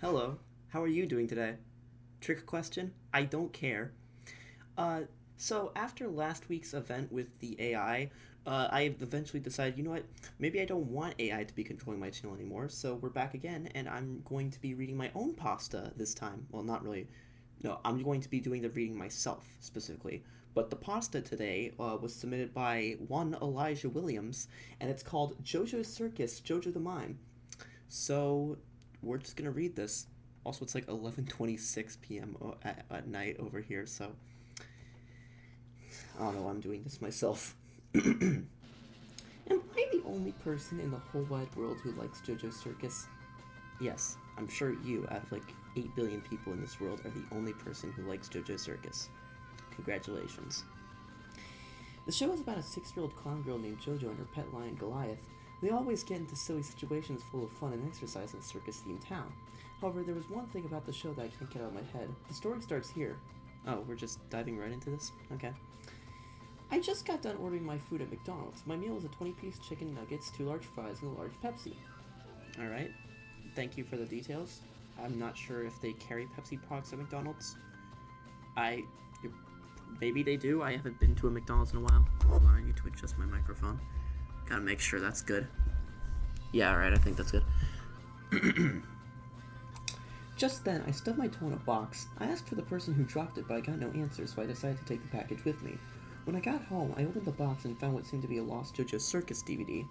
Hello, how are you doing today? Trick question? I don't care. So after last week's event with the AI, I eventually decided, you know what, maybe I don't want AI to be controlling my channel anymore, so we're back again, and I'm going to be reading my own pasta this time. Well, not really. No, I'm going to be doing the reading myself, specifically. But the pasta today was submitted by one Elijah Williams, and it's called Jojo's Circus, Jojo the Mime. So, we're just gonna read this. Also, it's like 11:26 p.m. At night over here, so I don't know why I'm doing this myself. Am I the only person in the whole wide world who likes JoJo's Circus? Yes, I'm sure you, out of like 8 billion people in this world, are the only person who likes JoJo's Circus. Congratulations. The show is about a 6-year-old clown girl named Jojo and her pet lion Goliath. They always get into silly situations full of fun and exercise in a circus-themed town. However, there was one thing about the show that I can't get out of my head. The story starts here. Oh, we're just diving right into this? Okay. I just got done ordering my food at McDonald's. My meal was a 20-piece chicken nuggets, 2 large fries, and a large Pepsi. Alright. Thank you for the details. I'm not sure if they carry Pepsi products at McDonald's. Maybe they do. I haven't been to a McDonald's in a while. Hold on, I need to adjust my microphone. Gotta make sure that's good. Yeah, alright, I think that's good. Just then, I stubbed my toe in a box. I asked for the person who dropped it, but I got no answer, so I decided to take the package with me. When I got home, I opened the box and found what seemed to be a lost JoJo Circus DVD.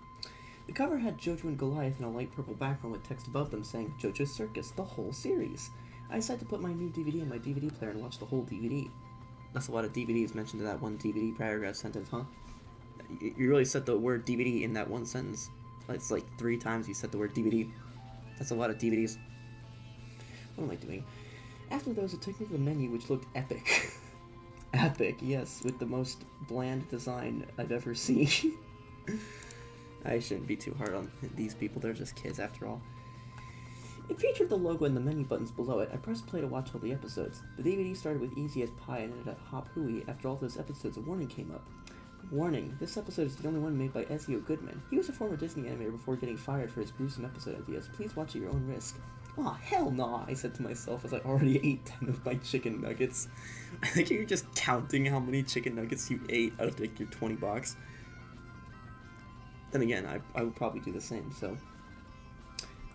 The cover had Jojo and Goliath in a light purple background with text above them saying, JoJo Circus, the whole series. I decided to put my new DVD in my DVD player and watch the whole DVD. That's a lot of DVDs mentioned in that one DVD paragraph sentence, huh? You really said the word DVD in that one sentence. It's like 3 times you said the word DVD. That's a lot of DVDs. What am I doing? After those, it took me to the menu, which looked epic. Epic, yes, with the most bland design I've ever seen. I shouldn't be too hard on these people, they're just kids after all. It featured the logo and the menu buttons below it. I pressed play to watch all the episodes. The DVD started with Easy as Pie and ended at Hop Hooey. After all those episodes, a warning came up. Warning, this episode is the only one made by Ezio Goodman. He was a former Disney animator before getting fired for his gruesome episode ideas. Please watch at your own risk. Aw, hell nah, I said to myself as I already ate 10 of my chicken nuggets. I think you're just counting how many chicken nuggets you ate out of like your 20 box. Then again, I would probably do the same, so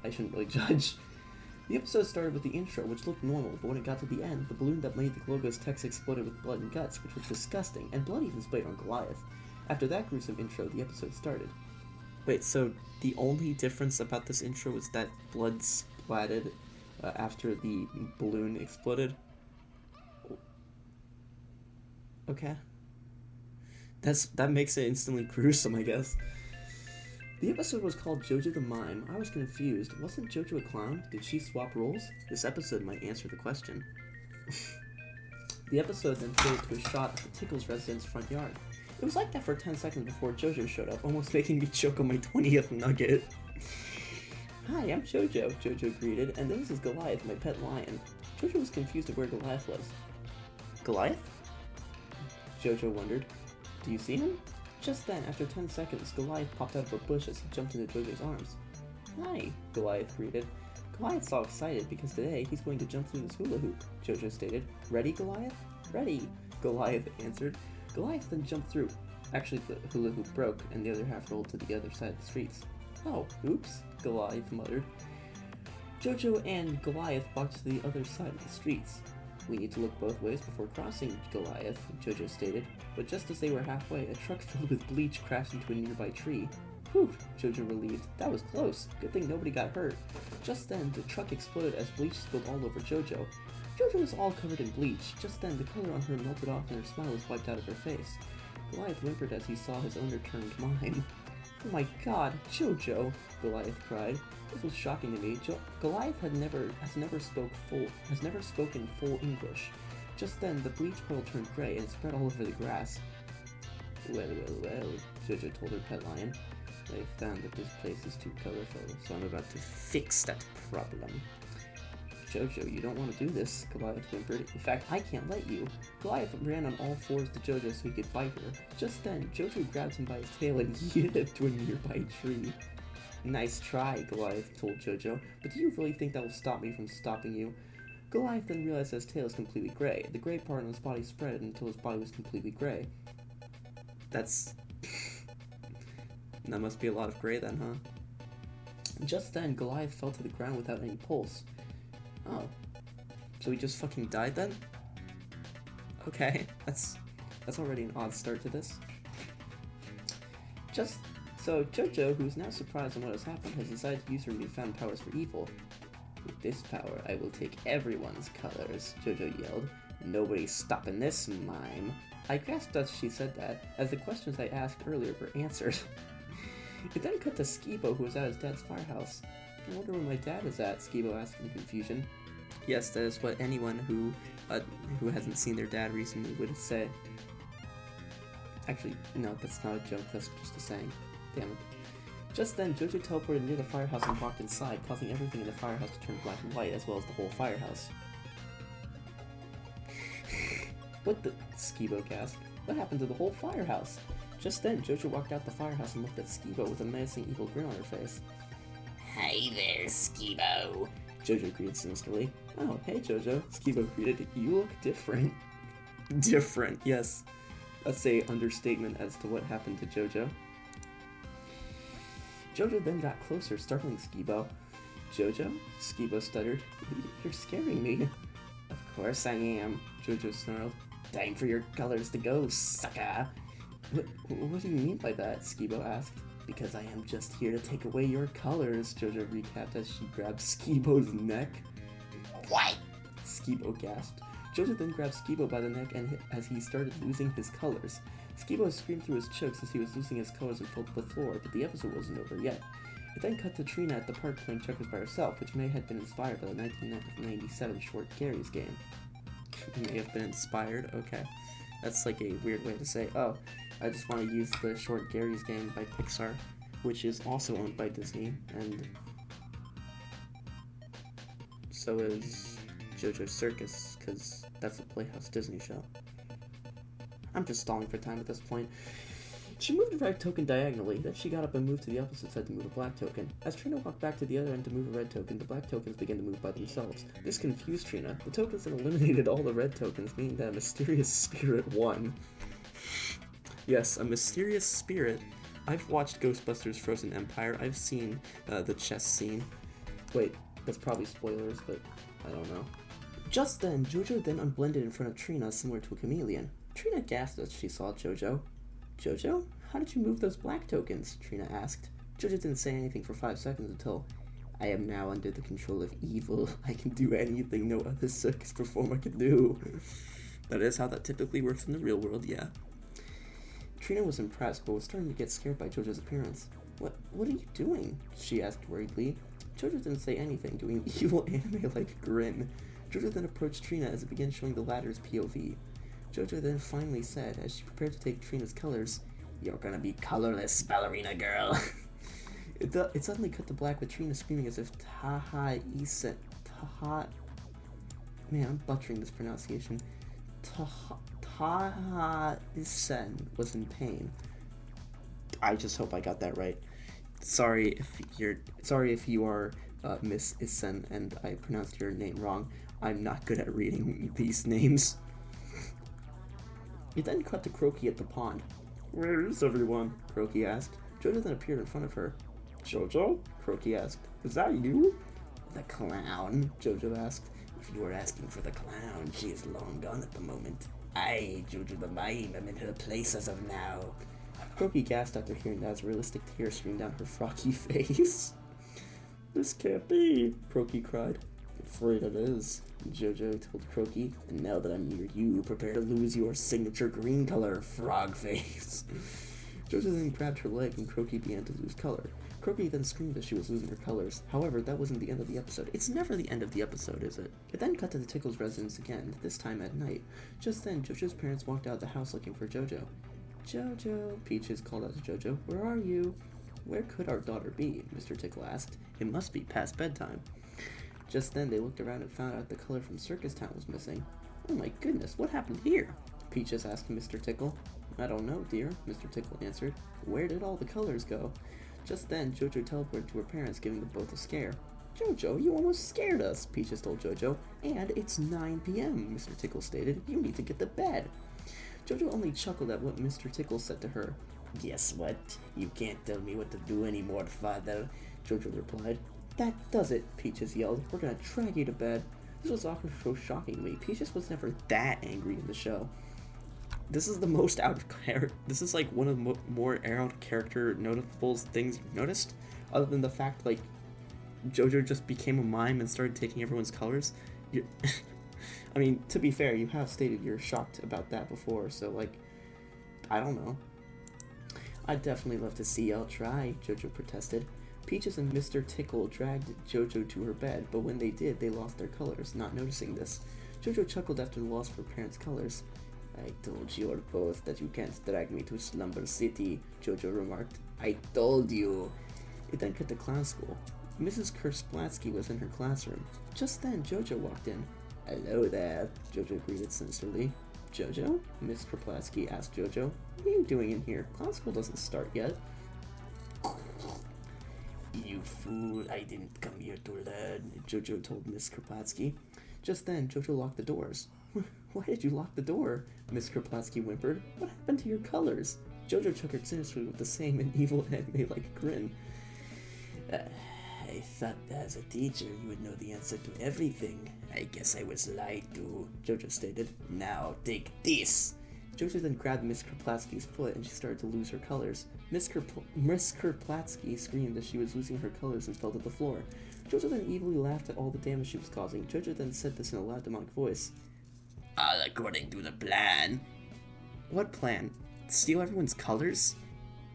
I shouldn't really judge. The episode started with the intro, which looked normal, but when it got to the end, the balloon that made the logo's text exploded with blood and guts, which was disgusting, and blood even splayed on Goliath. After that gruesome intro, the episode started. Wait, so the only difference about this intro was that blood splatted after the balloon exploded? Okay. That makes it instantly gruesome, I guess. The episode was called Jojo the Mime. I was confused. Wasn't Jojo a clown? Did she swap roles? This episode might answer the question. The episode then faded to a shot of the Tickles residence front yard. It was like that for 10 seconds before Jojo showed up, almost making me choke on my 20th nugget. Hi, I'm Jojo, Jojo greeted, and this is Goliath, my pet lion. Jojo was confused of where Goliath was. Goliath? Jojo wondered. Do you see him? Just then, after 10 seconds, Goliath popped out of a bush as he jumped into Jojo's arms. Hi, Goliath greeted. Goliath's all excited because today he's going to jump through this hula hoop, Jojo stated. Ready, Goliath? Ready, Goliath answered. Goliath then jumped through. Actually, the hula hoop broke, and the other half rolled to the other side of the streets. Oh, oops, Goliath muttered. Jojo and Goliath walked to the other side of the streets. We need to look both ways before crossing, Goliath, Jojo stated. But just as they were halfway, a truck filled with bleach crashed into a nearby tree. Whew, Jojo relieved. That was close. Good thing nobody got hurt. Just then, the truck exploded as bleach spilled all over Jojo. Jojo was all covered in bleach. Just then, the color on her melted off and her smile was wiped out of her face. Goliath whimpered as he saw his owner turned Mime. Oh my god, Jojo, Goliath cried. This was shocking to me. Goliath has never spoken full English. Just then, the bleach puddle turned gray and spread all over the grass. Well, Jojo told her pet lion. I found that this place is too colorful, so I'm about to fix that problem. Jojo, you don't want to do this, Goliath whimpered. In fact, I can't let you. Goliath ran on all fours to Jojo so he could bite her. Just then, Jojo grabbed him by his tail and yeeted him to a nearby tree. Nice try, Goliath told Jojo, but do you really think that will stop me from stopping you? Goliath then realized that his tail was completely gray. The gray part on his body spread until his body was completely gray. That's... that must be a lot of gray then, huh? Just then, Goliath fell to the ground without any pulse. Oh. So he just fucking died then? Okay, that's already an odd start to this. So Jojo, who is now surprised on what has happened, has decided to use her newfound powers for evil. With this power, I will take everyone's colors, Jojo yelled. Nobody's stopping this, Mime. I grasped as she said that, as the questions I asked earlier were answered. It then cut to Skibo, who was at his dad's firehouse. I wonder where my dad is at, Skibo asked in confusion. Yes, that is what anyone who hasn't seen their dad recently would say. Actually, no, that's not a joke, that's just a saying. Damn it. Just then, Jojo teleported near the firehouse and walked inside, causing everything in the firehouse to turn black and white, as well as the whole firehouse. What the... Skibo gasped. What happened to the whole firehouse? Just then, Jojo walked out the firehouse and looked at Skibo with a menacing evil grin on her face. Hi there, Skibo, Jojo greeted sinisterly. Oh, hey Jojo, Skibo greeted. You look different. Different, yes. That's a understatement as to what happened to Jojo. Jojo then got closer, startling Skibo. Jojo? Skibo stuttered. You're scaring me. Of course I am, Jojo snarled. Time for your colors to go, sucker! What do you mean by that? Skibo asked. Because I am just here to take away your colors, Jojo recapped as she grabbed Skibo's neck. What? Skibo gasped. Jojo then grabbed Skibo by the neck and as he started losing his colors. Skibo screamed through his chokes as he was losing his colors and fell to the floor, but the episode wasn't over yet. It then cut to Trina at the park playing checkers by herself, which may have been inspired by the 1997 short N.G.R.I.'s game. May have been inspired? Okay. That's like a weird way to say, oh, I just want to use the short N.G.R.I.'s game by Pixar, which is also owned by Disney, and so is Jojo's Circus, because that's a Playhouse Disney show. I'm just stalling for time at this point. She moved a red token diagonally, then she got up and moved to the opposite side to move a black token. As Trina walked back to the other end to move a red token, the black tokens began to move by themselves. This confused Trina. The tokens then eliminated all the red tokens, meaning that a mysterious spirit won. Yes, a mysterious spirit. I've watched Ghostbusters Frozen Empire. I've seen the chess scene. Wait, that's probably spoilers, but I don't know. Just then, Jojo then unblended in front of Trina, similar to a chameleon. Trina gasped as she saw Jojo. Jojo? How did you move those black tokens? Trina asked. Jojo didn't say anything for 5 seconds until, I am now under the control of evil. I can do anything no other circus performer can do. That is how that typically works in the real world, yeah. Trina was impressed, but was starting to get scared by Jojo's appearance. What are you doing? She asked worriedly. Jojo didn't say anything, doing an evil anime-like grin. Jojo then approached Trina as it began showing the latter's POV. Jojo then finally said, as she prepared to take Trina's colors, You're gonna be colorless, ballerina girl. It suddenly cut to black with Trina screaming as if Man, I'm butchering this pronunciation. Taha-isen was in pain. I just hope I got that right. Sorry if you are Miss Isen and I pronounced your name wrong. I'm not good at reading these names. It then cut to Croaky at the pond. Where is everyone? Croaky asked. Jojo then appeared in front of her. Jojo? Croaky asked. Is that you? The clown? Jojo asked. If you were asking for the clown, she is long gone at the moment. I, Jojo the Mime, am in her place as of now. Croaky gasped after hearing that as realistic tears streamed down her froggy face. This can't be, Croaky cried. Afraid it is, Jojo told Croaky. And now that I'm near you, prepare to lose your signature green color, frog face. Jojo then grabbed her leg and Croaky began to lose color. Croaky then screamed as she was losing her colors. However, that wasn't the end of the episode. It's never the end of the episode, is it? It then cut to the Tickles' residence again, this time at night. Just then, Jojo's parents walked out of the house looking for Jojo. Jojo, Peaches called out to Jojo. Where are you? Where could our daughter be? Mr. Tickle asked. It must be past bedtime. Just then, they looked around and found out the color from Circus Town was missing. Oh my goodness, what happened here? Peaches asked Mr. Tickle. I don't know, dear, Mr. Tickle answered. Where did all the colors go? Just then, Jojo teleported to her parents, giving them both a scare. Jojo, you almost scared us, Peaches told Jojo. And it's 9 p.m., Mr. Tickle stated. You need to get to bed. Jojo only chuckled at what Mr. Tickle said to her. Guess what? You can't tell me what to do anymore, father, Jojo replied. That does it, Peaches yelled. We're gonna drag you to bed. This was also so shocking to me. Peaches was never that angry in the show. This is the most out of character. This is like one of the more out of character notable things you've noticed, other than the fact like Jojo just became a mime and started taking everyone's colors. I mean, to be fair, you have stated you're shocked about that before, so like, I don't know. I'd definitely love to see y'all try, Jojo protested. Peaches and Mr. Tickle dragged Jojo to her bed, but when they did, they lost their colors, not noticing this. Jojo chuckled after the loss of her parents' colors. I told you all both that you can't drag me to Slumber City, Jojo remarked. I told you. It then cut to clown school. Mrs. Kersplatsky was in her classroom. Just then, Jojo walked in. Hello there, Jojo greeted sincerely. Jojo? Miss Kerplatsky asked Jojo. What are you doing in here? Clown school doesn't start yet. You fool, I didn't come here to learn, Jojo told Miss Kerplatsky. Just then, Jojo locked the doors. Why did you lock the door? Miss Kerplatsky whimpered. What happened to your colors? Jojo chuckled sinisterly with the same and evil anime-like grin. I thought that as a teacher you would know the answer to everything. I guess I was lied to, Jojo stated. Now take this! Jojo then grabbed Miss Kerplatsky's foot and she started to lose her colors. Miss Kerplatsky screamed as she was losing her colors and fell to the floor. Jojo then evilly laughed at all the damage she was causing. Jojo then said this in a loud demonic voice. All according to the plan. What plan? Steal everyone's colors?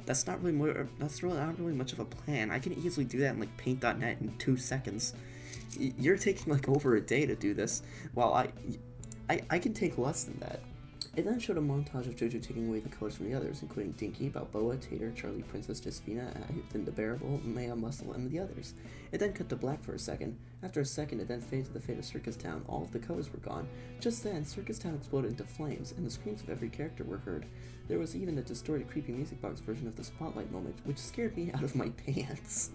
That's not really not really much of a plan. I can easily do that in like paint.net in 2 seconds. You're taking like over a day to do this, while I can take less than that. It then showed a montage of Jojo taking away the colors from the others, including Dinky, Balboa, Tater, Charlie, Princess, Josephina, Eatin, the Bearable, Maya, Muscle, and the others. It then cut to black for a second. After a second, it then faded to the fate of Circus Town. All of the colors were gone. Just then, Circus Town exploded into flames, and the screams of every character were heard. There was even a distorted, creepy music box version of the Spotlight moment, which scared me out of my pants.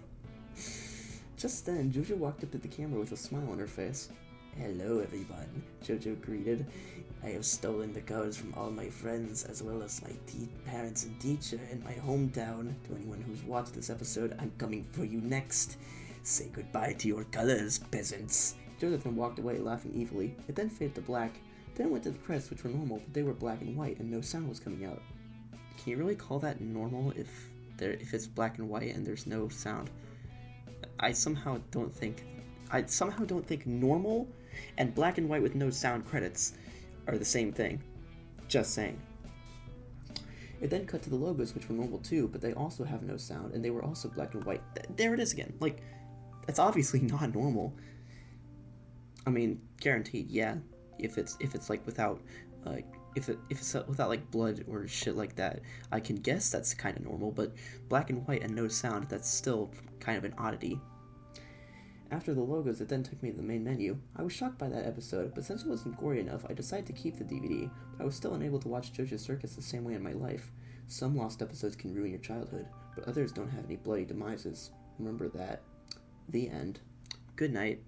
Just then, Jojo walked up to the camera with a smile on her face. Hello everyone, Jojo greeted. I have stolen the colors from all my friends, as well as my parents and teacher in my hometown. To anyone who's watched this episode, I'm coming for you next. Say goodbye to your colors, peasants. Jojo then walked away, laughing evilly. It then faded to black. Then went to the credits, which were normal, but they were black and white, and no sound was coming out. Can you really call that normal if it's black and white and there's no sound? I somehow don't think normal and black and white with no sound credits are the same thing. Just saying. It then cut to the logos, which were normal too, but they also have no sound, and they were also black and white. There it is again. Like, it's obviously not normal. I mean, guaranteed, yeah. If it's like without, if it's without like blood or shit like that, I can guess that's kind of normal. But black and white and no sound, that's still kind of an oddity. After the logos, it then took me to the main menu. I was shocked by that episode, but since it wasn't gory enough, I decided to keep the DVD, but I was still unable to watch JoJo's Circus the same way in my life. Some lost episodes can ruin your childhood, but others don't have any bloody demises. Remember that. The end. Good night.